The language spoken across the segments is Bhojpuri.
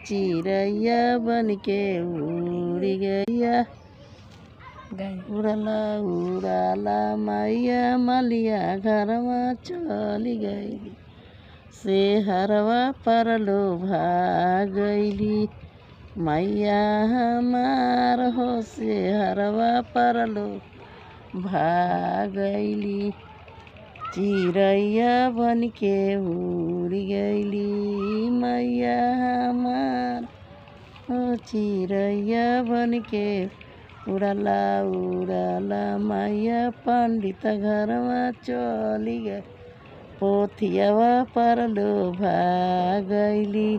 चिड़ैया बन के उड़ गैया उड़ाला उड़ाला मैया मलिया घरवा चली गई से हरवा परलो भागैली मैया हमार हो से हरवा परलो भागैली चिड़ैया बन के उड़ गैली मैया हमार हो चिड़ैया बन के उड़ाला उड़ाला मैया पंडित घरवा चली गई पोथियावा परलो भागैली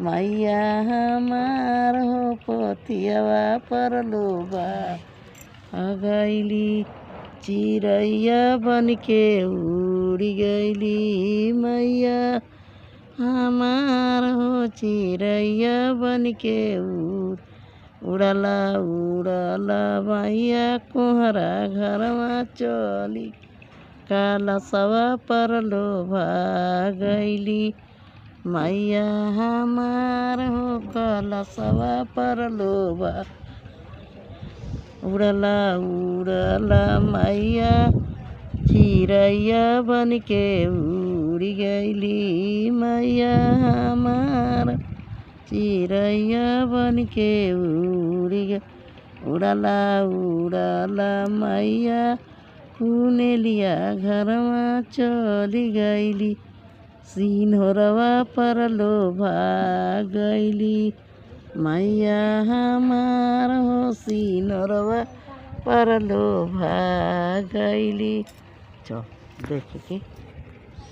मैया हमार हो पोथियावा परलो भागैली चिड़ैया बन के उड़ गैली मैया हमार हो चिड़ैया बन के उड़ाला उड़ाला मैया कोहरा घरवा चली काला सवा परलो भागैली मैया हमार हो काला सवा परलो उड़ाला उड़ाला मैया चिड़ैया बन के उड़ गैली मैया हमार चिड़ैया बन के उड़ाला उड़ाला मैया कुनेलिया घरवा चली गैली सिन्होरवा परलो भागैली मैया हमार हो सिन्होरवा परलो भागैली चल देख के